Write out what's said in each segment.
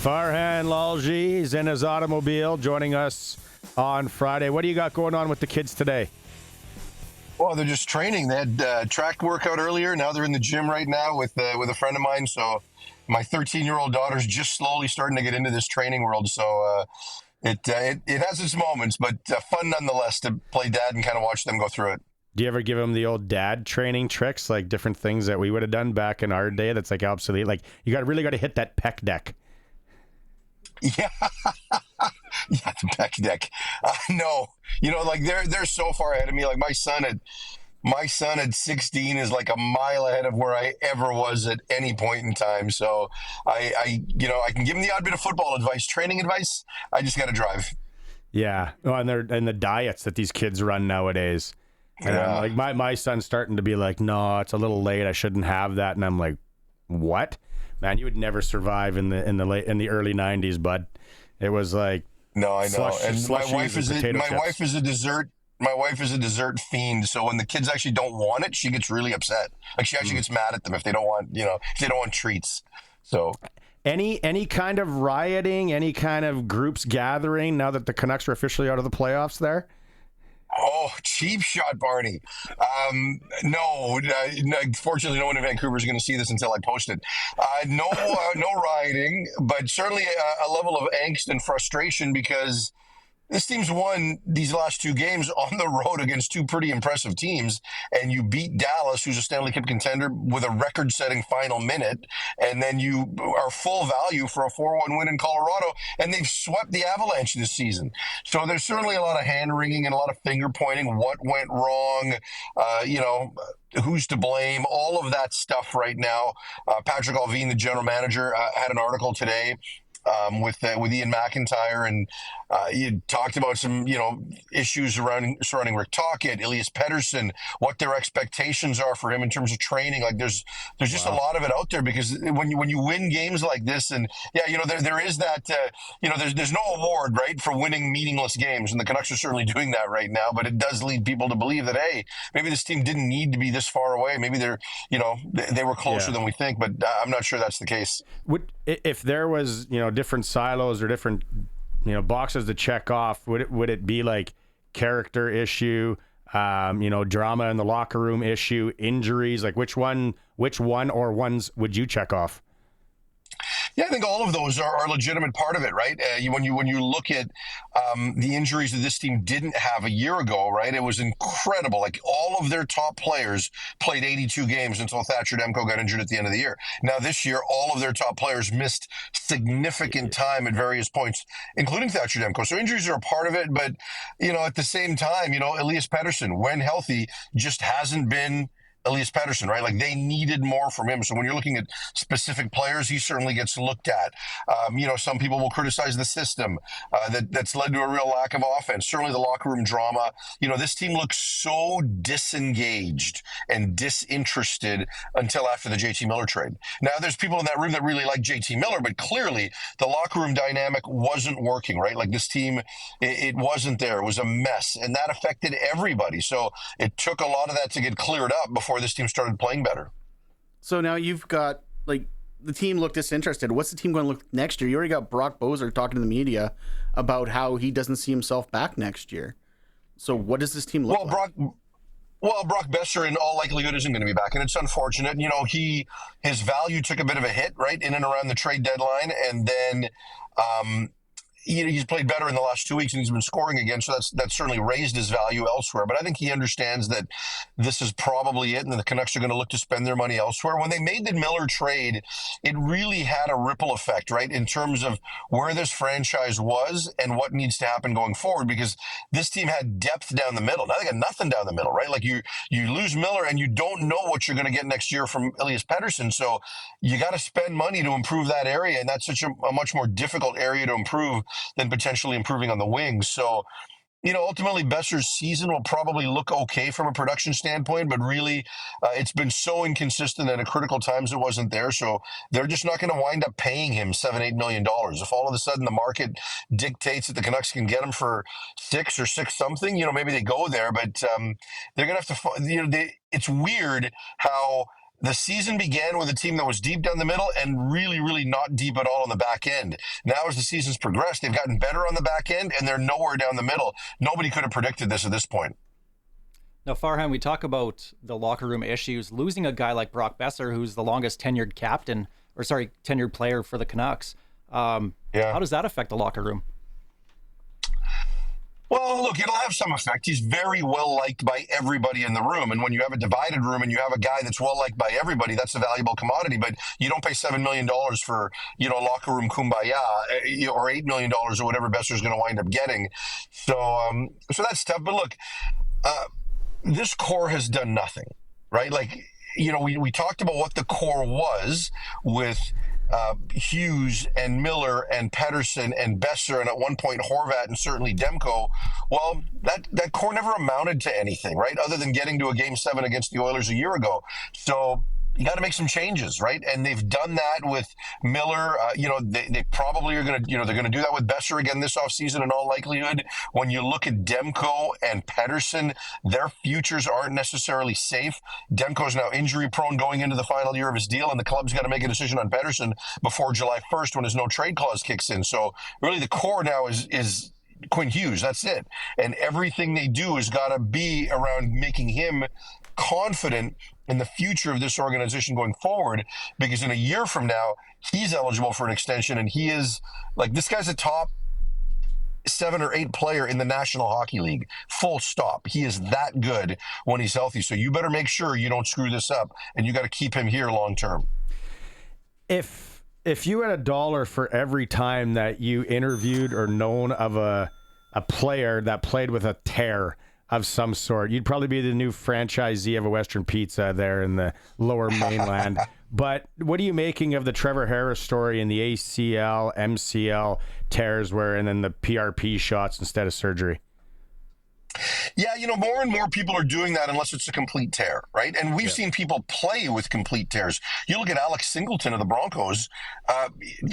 Farhan Lalji is in his automobile joining us on Friday. What do you got going on with the kids today? Well, they're just training. They had track workout earlier. Now they're in the gym right now with a friend of mine. So my 13-year-old daughter's just slowly starting to get into this training world. So it has its moments, but fun nonetheless to play dad and kind of watch them go through it. Do you ever give them the old dad training tricks, like different things that we would have done back in our day that's like obsolete? Like you really got to hit that pec deck. Yeah, yeah, the back deck. No, like they're so far ahead of me. Like my son at 16 is like a mile ahead of where I ever was at any point in time. So I can give him the odd bit of football advice, training advice. I just got to drive. Yeah, and the diets that these kids run nowadays. And Yeah. I'm like my son's starting to be like, no, it's a little late. I shouldn't have that. And I'm like, what? Man, you would never survive in the early 90s, bud. It was like No, I know. And my wife is a dessert. My wife is a dessert fiend. So when the kids actually don't want it, she gets really upset. Like she actually gets mad at them if they don't want, if they don't want treats. So any kind of rioting, any kind of groups gathering now that the Canucks are officially out of the playoffs there? Oh, cheap shot, Barney. No, fortunately, no one in Vancouver is going to see this until I post it. No rioting, but certainly a level of angst and frustration because this team's won these last two games on the road against two pretty impressive teams, and you beat Dallas, who's a Stanley Cup contender, with a record-setting final minute, and then you are full value for a 4-1 win in Colorado, and they've swept the Avalanche this season. So there's certainly a lot of hand-wringing and a lot of finger-pointing. What went wrong? Who's to blame? All of that stuff right now. Patrick Allvin, the general manager, had an article today with Ian McIntyre, and you talked about some issues surrounding Rick Tocchet, Elias Pettersson, what their expectations are for him in terms of training. Like there's just a lot of it out there because when you win games like this, and there is that there's no award, right, for winning meaningless games, and the Canucks are certainly doing that right now. But it does lead people to believe that hey, maybe this team didn't need to be this far away. Maybe they were closer than we think, but I'm not sure that's the case. If there was different silos or different boxes to check off, would it be like character issue, drama in the locker room issue, injuries? Like which one or ones would you check off? Yeah, I think all of those are a legitimate part of it, right? When you look at the injuries that this team didn't have a year ago, right? It was incredible. Like all of their top players played 82 games until Thatcher Demko got injured at the end of the year. Now this year, all of their top players missed significant time at various points, including Thatcher Demko. So injuries are a part of it, but at the same time, Elias Pettersson, when healthy, just hasn't been Elias Pettersson, right? Like they needed more from him. So when you're looking at specific players, he certainly gets looked at. Some people will criticize the system that's led to a real lack of offense. Certainly the locker room drama. This team looks so disengaged and disinterested until after the JT Miller trade. Now there's people in that room that really like JT Miller, but clearly the locker room dynamic wasn't working, right? Like this team, it wasn't there. It was a mess, and that affected everybody. So it took a lot of that to get cleared up before this team started playing better. So now you've got, like, the team looked disinterested. What's the team going to look next year? You already got Brock Boeser talking to the media about how he doesn't see himself back next year. So what does this team look like? Brock Boeser in all likelihood isn't going to be back, and it's unfortunate. His value took a bit of a hit, right, in and around the trade deadline, and then he's played better in the last 2 weeks, and he's been scoring again, so that's certainly raised his value elsewhere. But I think he understands that this is probably it, and the Canucks are going to look to spend their money elsewhere. When they made the Miller trade, it really had a ripple effect, right, in terms of where this franchise was and what needs to happen going forward, because this team had depth down the middle. Now they got nothing down the middle, right? Like you lose Miller, and you don't know what you're going to get next year from Elias Pettersson, so you got to spend money to improve that area, and that's such a much more difficult area to improve than potentially improving on the wings. So, ultimately Boeser's season will probably look okay from a production standpoint, but really it's been so inconsistent and at critical times it wasn't there. So they're just not going to wind up paying him $7-8 million. If all of a sudden the market dictates that the Canucks can get him for six something, maybe they go there, but they're going to have to, it's weird how The season began with a team that was deep down the middle and really, really not deep at all on the back end. Now, as the season's progressed, they've gotten better on the back end, and they're nowhere down the middle. Nobody could have predicted this at this point. Now, Farhan, we talk about the locker room issues. Losing a guy like Brock Besser, who's the longest tenured tenured player for the Canucks. How does that affect the locker room? Well, look, it'll have some effect. He's very well liked by everybody in the room. And when you have a divided room and you have a guy that's well liked by everybody, that's a valuable commodity. But you don't pay $7 million for, locker room kumbaya, or $8 million or whatever Besser's going to wind up getting. So that's tough. But look, this core has done nothing, right? Like, we talked about what the core was with Hughes and Miller and Pedersen and Besser and at one point Horvat and certainly Demko. Well, that core never amounted to anything, right? Other than getting to a Game 7 against the Oilers a year ago. So you got to make some changes, right? And they've done that with Miller. They probably are going to, they're going to do that with Besser again this offseason in all likelihood. When you look at Demko and Pedersen, their futures aren't necessarily safe. Demko's now injury prone going into the final year of his deal, and the club's got to make a decision on Pedersen before July 1st when his no trade clause kicks in. So really the core now is Quinn Hughes. That's it. And everything they do has got to be around making him confident in the future of this organization going forward, because in a year from now, he's eligible for an extension, and he is like, this guy's a top 7 or 8 player in the National Hockey League. Full stop. He is that good when he's healthy. So you better make sure you don't screw this up, and you got to keep him here long term. If you had $1 for every time that you interviewed or known of a player that played with a tear of some sort, you'd probably be the new franchisee of a Western Pizza there in the Lower Mainland. But what are you making of the Trevor Harris story and the ACL, MCL tears and then the PRP shots instead of surgery? Yeah, more and more people are doing that unless it's a complete tear, right? And we've seen people play with complete tears. You look at Alex Singleton of the Broncos,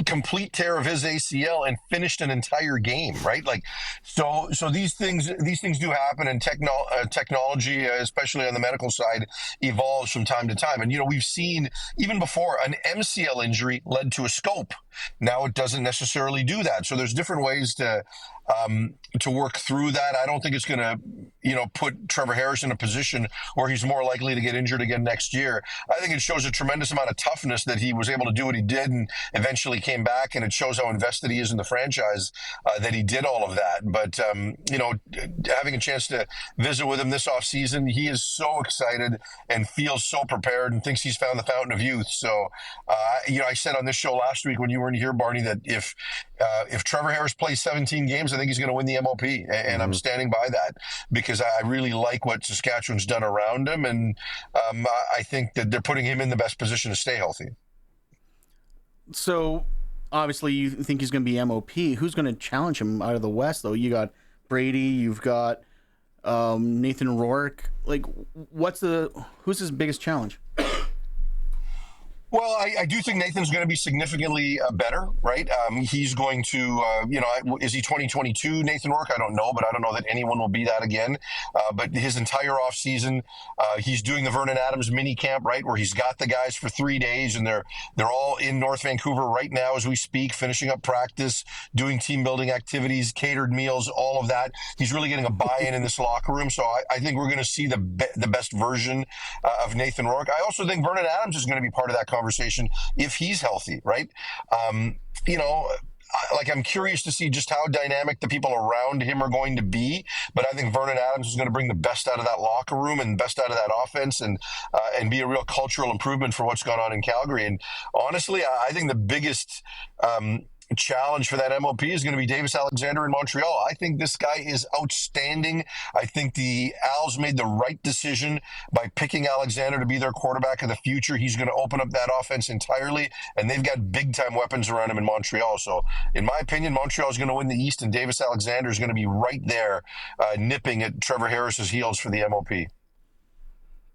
complete tear of his ACL and finished an entire game, right? Like, so these things do happen, and technology, especially on the medical side, evolves from time to time. And we've seen even before an MCL injury led to a scope. Now it doesn't necessarily do that. So there's different ways to work through that. I don't think it's going to, put Trevor Harris in a position where he's more likely to get injured again next year. I think it shows a tremendous amount of toughness that he was able to do what he did and eventually came back, and it shows how invested he is in the franchise that he did all of that. But, having a chance to visit with him this offseason, he is so excited and feels so prepared and thinks he's found the fountain of youth. So, I said on this show last week when you weren't here, Barney, that if Trevor Harris plays 17 games, I think he's going to win the MOP, and I'm standing by that because I really like what Saskatchewan's done around him, and I think that they're putting him in the best position to stay healthy. So, obviously, you think he's going to be MOP. Who's going to challenge him out of the West, though? You got Brady, you've got Nathan Rourke. Like, who's his biggest challenge? Well, I do think Nathan's going to be significantly better, right? He's going to, is he 2022 Nathan Rourke? I don't know, but I don't know that anyone will be that again. But his entire offseason, he's doing the Vernon Adams mini camp, right, where he's got the guys for 3 days, and they're all in North Vancouver right now as we speak, finishing up practice, doing team building activities, catered meals, all of that. He's really getting a buy-in in this locker room. So I think we're going to see the best version of Nathan Rourke. I also think Vernon Adams is going to be part of that conversation if he's healthy, right? I'm curious to see just how dynamic the people around him are going to be, but I think Vernon Adams is going to bring the best out of that locker room and best out of that offense, and be a real cultural improvement for what's gone on in Calgary. And honestly, I think the biggest challenge for that MOP is going to be Davis Alexander in Montreal. I think this guy is outstanding. I think the Als made the right decision by picking Alexander to be their quarterback of the future. He's going to open up that offense entirely, and they've got big time weapons around him in Montreal. So in my opinion, Montreal is going to win the East, and Davis Alexander is going to be right there nipping at Trevor Harris's heels for the MOP.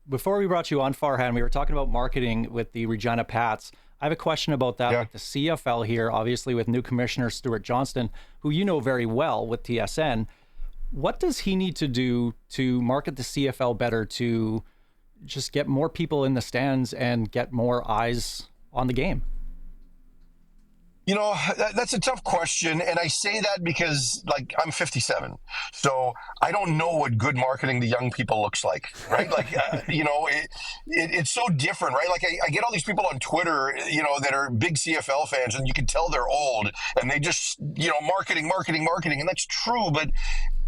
Before we brought you on, Farhan, we were talking about marketing with the Regina Pats. I have a question about that. Yeah. Like the CFL here, obviously with new commissioner Stuart Johnston, who you know very well with TSN. What does he need to do to market the CFL better to just get more people in the stands and get more eyes on the game? That's a tough question. And I say that because, like, I'm 57. So I don't know what good marketing to young people looks like, right? Like, it's so different, right? Like, I get all these people on Twitter, that are big CFL fans, and you can tell they're old, and they just, marketing. And that's true. But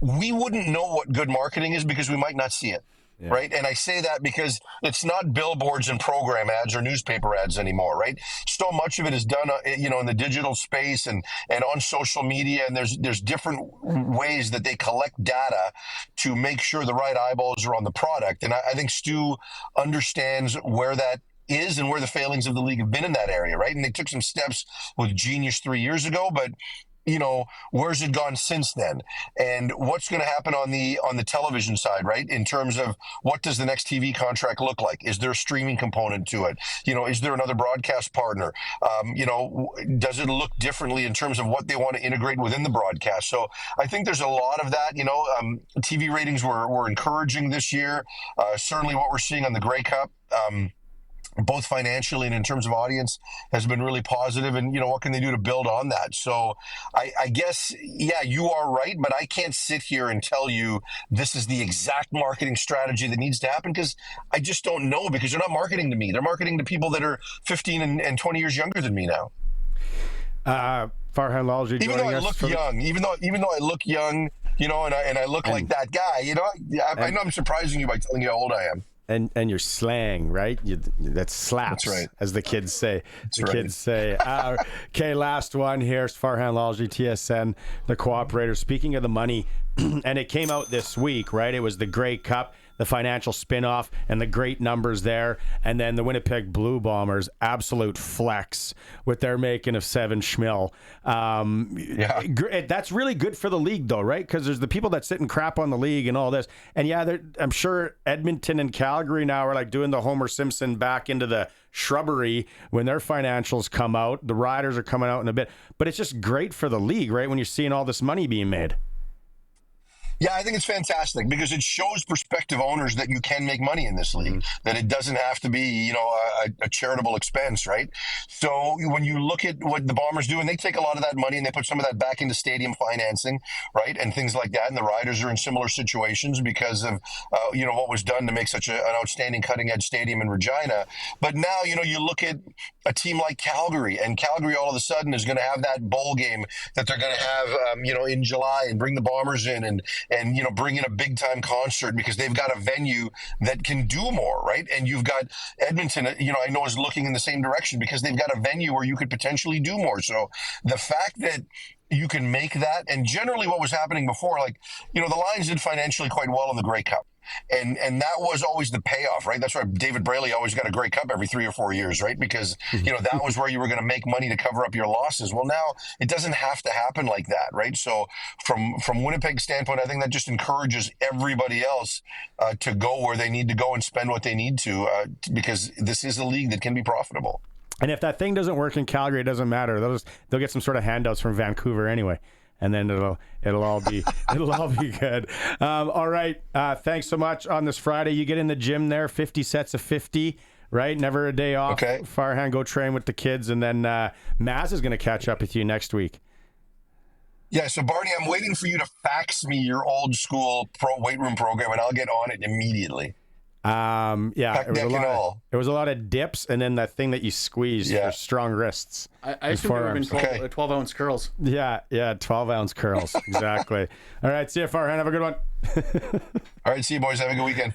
we wouldn't know what good marketing is because we might not see it. Yeah. Right. And I say that because it's not billboards and program ads or newspaper ads anymore. Right. So much of it is done, in the digital space and on social media. And there's different ways that they collect data to make sure the right eyeballs are on the product. And I think Stu understands where that is and where the failings of the league have been in that area. Right. And they took some steps with Genius 3 years ago, but where's it gone since then? And what's going to happen on the television side, right? In terms of what does the next TV contract look like? Is there a streaming component to it? Is there another broadcast partner? Does it look differently in terms of what they want to integrate within the broadcast? So I think there's a lot of that. TV ratings were encouraging this year. Certainly what we're seeing on the Grey Cup, both financially and in terms of audience, has been really positive. And, what can they do to build on that? So I guess, yeah, you are right, but I can't sit here and tell you this is the exact marketing strategy that needs to happen because I just don't know, because they're not marketing to me. They're marketing to people that are 15 and 20 years younger than me now. Farhan Lalji, even though I look young, even though I look young, and I look like that guy, I know I'm surprising you by telling you how old I am. And your slang, right? That slaps, that's right, as the kids say. Kids say. Okay, last one here. It's Farhan Lalji, TSN, the cooperator. Speaking of the money, and it came out this week, right? It was the Grey Cup, the financial spinoff, and the great numbers there. And then the Winnipeg Blue Bombers, absolute flex with their making of 7 schmil. That's really good for the league, though, right? Because there's the people that sit and crap on the league and all this. And yeah, I'm sure Edmonton and Calgary now are like doing the Homer Simpson back into the shrubbery when their financials come out. The Riders are coming out in a bit. But it's just great for the league, right? When you're seeing all this money being made. Yeah, I think it's fantastic because it shows prospective owners that you can make money in this league, that it doesn't have to be, a charitable expense, right? So when you look at what the Bombers do, and they take a lot of that money and they put some of that back into stadium financing, right? And things like that. And the Riders are in similar situations because of, what was done to make such an outstanding cutting edge stadium in Regina. But now, you look at a team like Calgary, and Calgary all of a sudden is going to have that bowl game that they're going to have, in July, and bring the Bombers in and bring in a big time concert because they've got a venue that can do more, right? And you've got Edmonton, I know is looking in the same direction because they've got a venue where you could potentially do more. So the fact that you can make that, and generally what was happening before, the Lions did financially quite well in the Grey Cup. And that was always the payoff, right? That's why David Braley always got a Grey Cup every 3 or 4 years, right? Because, that was where you were going to make money to cover up your losses. Well, now it doesn't have to happen like that, right? So from Winnipeg's standpoint, I think that just encourages everybody else to go where they need to go and spend what they need to because this is a league that can be profitable. And if that thing doesn't work in Calgary, it doesn't matter. They'll get some sort of handouts from Vancouver anyway. And then it'll all be good. All right. Thanks so much on this Friday. You get in the gym there, 50 sets of 50, right? Never a day off. Okay. Farhan, go train with the kids, and then Maz is going to catch up with you next week. Yeah. So Barney, I'm waiting for you to fax me your old school pro weight room program, and I'll get on it immediately. It was a lot of dips, and then that thing that you squeeze for strong wrists. I assume there have been 12 ounce curls. Yeah, 12 ounce curls. Exactly. All right, see you, Farhan. Have a good one. All right, see you, boys. Have a good weekend.